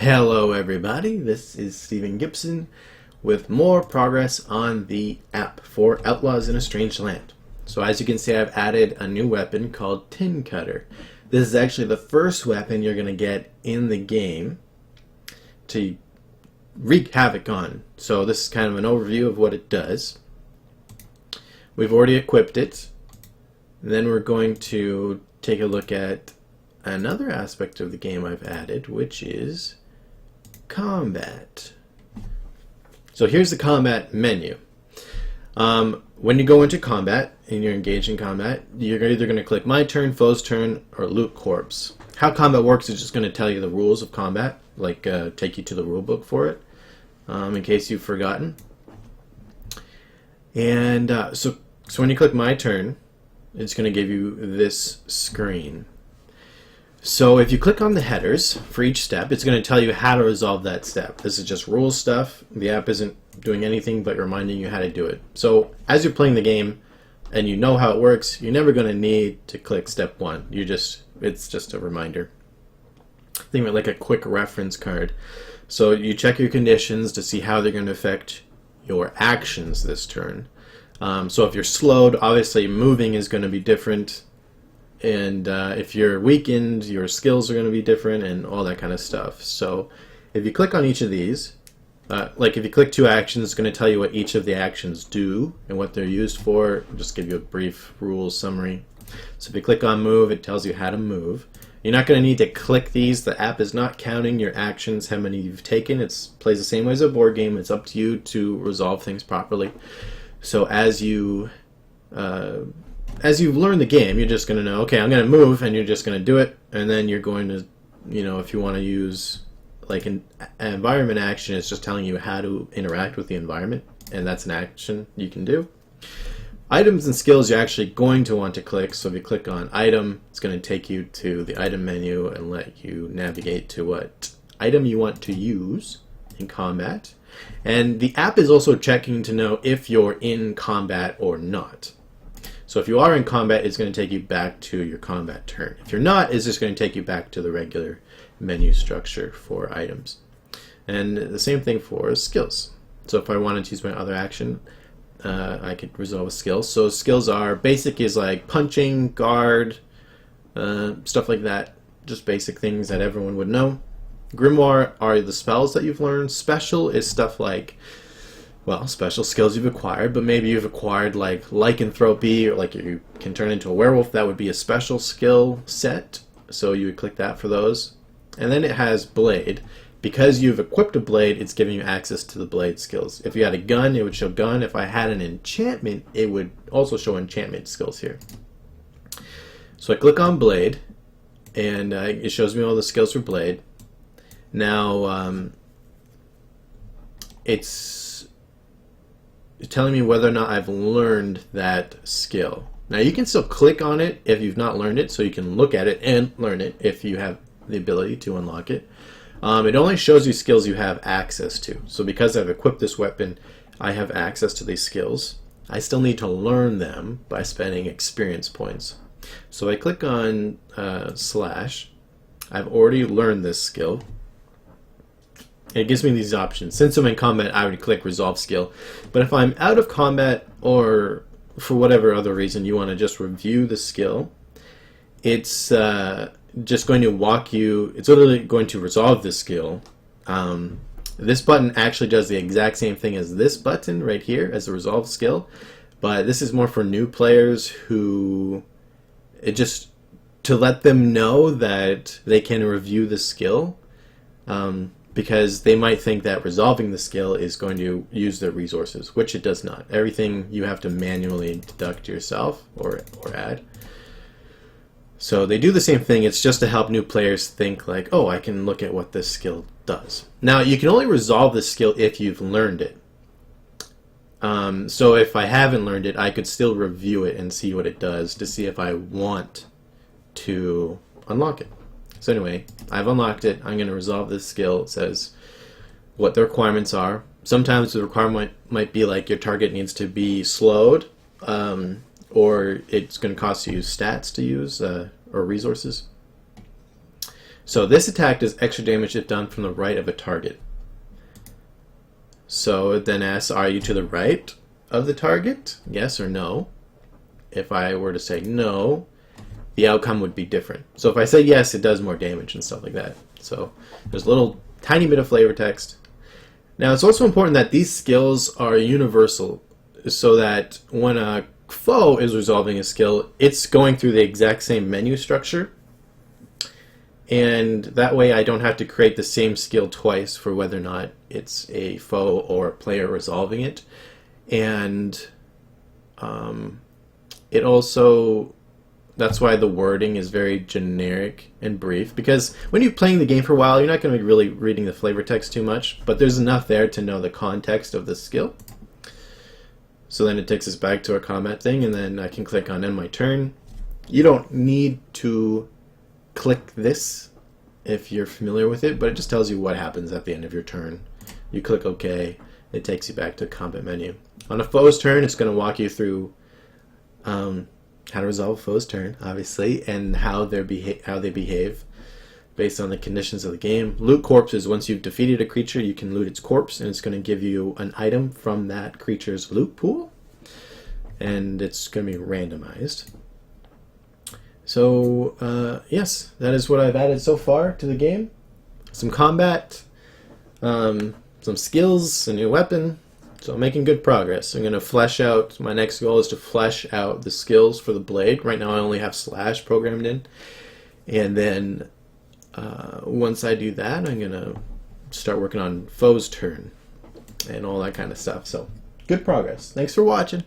Hello everybody, this is Stephen Gibson with more progress on the app for Outlaws in a Strange Land. So as you can see, I've added a new weapon called Tin Cutter. This is actually the first weapon you're going to get in the game to wreak havoc on. So this is kind of an overview of what it does. We've already equipped it. Then we're going to take a look at another aspect of the game I've added, which is combat. So here's the combat menu. When you go into combat and you're engaged in combat, you're either going to click My Turn, Foe's Turn, or Loot Corpse. How combat works is just going to tell you the rules of combat, like take you to the rule book for it, in case you've forgotten. And so when you click My Turn, it's going to give you this screen. So if you click on the headers for each step, it's going to tell you how to resolve that step. This is just rules stuff. The app isn't doing anything but reminding you how to do it. So as you're playing the game and you know how it works, you're never going to need to click step one. It's just a reminder. Think of it like a quick reference card. So you check your conditions to see how they're going to affect your actions this turn. So if you're slowed, obviously moving is going to be different. And if you're weakened, your skills are going to be different and all that kind of stuff. So if you click on each of these, like if you click two actions, it's going to tell you what each of the actions do and what they're used for. I'll just give you a brief rules summary. So if you click on move, it tells you how to move. You're not going to need to click these. The app is not counting your actions, how many you've taken. It plays the same way as a board game. It's up to you to resolve things properly. So as you learn the game, you're just going to know, okay, I'm going to move, and you're just going to do it, and then you're going to, if you want to use like an environment action, it's just telling you how to interact with the environment, and that's an action you can do. Items and skills you're actually going to want to click, so if you click on item, it's going to take you to the item menu and let you navigate to what item you want to use in combat. And the app is also checking to know if you're in combat or not. So if you are in combat, it's going to take you back to your combat turn. If you're not, it's just going to take you back to the regular menu structure for items. And the same thing for skills. So if I wanted to use my other action, I could resolve a skill. So skills are basic is like punching, guard, stuff like that. Just basic things that everyone would know. Grimoire are the spells that you've learned. Special is stuff like, well, special skills you've acquired, but maybe you've acquired like lycanthropy, or like you can turn into a werewolf. That would be a special skill set, so you would click that for those. And then it has blade. Because you've equipped a blade, it's giving you access to the blade skills. If you had a gun, it would show gun. If I had an enchantment, it would also show enchantment skills here. So I click on blade, and it shows me all the skills for blade. Now, it's telling me whether or not I've learned that skill. Now you can still click on it if you've not learned it, so you can look at it and learn it if you have the ability to unlock it. It only shows you skills you have access to. So because I've equipped this weapon, I have access to these skills. I still need to learn them by spending experience points. So I click on slash. I've already learned this skill. It gives me these options. Since I'm in combat, I would click resolve skill. But if I'm out of combat, or for whatever other reason you want to just review the skill, it's just going to walk you, it's literally going to resolve this skill. This button actually does the exact same thing as this button right here, as a resolve skill, but this is more for new players who, to let them know that they can review the skill, because they might think that resolving the skill is going to use their resources, which it does not. Everything you have to manually deduct yourself or add. So they do the same thing. It's just to help new players think like, oh, I can look at what this skill does. Now, you can only resolve this skill if you've learned it. So if I haven't learned it, I could still review it and see what it does to see if I want to unlock it. So anyway, I've unlocked it. I'm going to resolve this skill. It says what the requirements are. Sometimes the requirement might be like your target needs to be slowed, or it's going to cost you stats to use, or resources. So this attack does extra damage if done from the right of a target. So it then asks, are you to the right of the target? Yes or no. If I were to say no, the outcome would be different. So if I say yes, it does more damage and stuff like that. So there's a little tiny bit of flavor text. Now it's also important that these skills are universal, so that when a foe is resolving a skill, it's going through the exact same menu structure. And that way I don't have to create the same skill twice for whether or not it's a foe or a player resolving it. And it also, that's why the wording is very generic and brief, because when you're playing the game for a while, you're not going to be really reading the flavor text too much, but there's enough there to know the context of the skill. So then it takes us back to our combat thing, and then I can click on end my turn. You don't need to click this if you're familiar with it, but it just tells you what happens at the end of your turn. You click OK, it takes you back to the combat menu. On a foe's turn, it's going to walk you through how to resolve a foe's turn, obviously, and how they behave based on the conditions of the game. Loot corpses. Once you've defeated a creature, you can loot its corpse, and it's going to give you an item from that creature's loot pool, and it's going to be randomized. So, yes, that is what I've added so far to the game. Some combat, some skills, a new weapon. So I'm making good progress. I'm going to flesh out, my next goal is to flesh out the skills for the blade. Right now I only have slash programmed in. And then once I do that, I'm going to start working on foe's turn and all that kind of stuff. So good progress. Thanks for watching.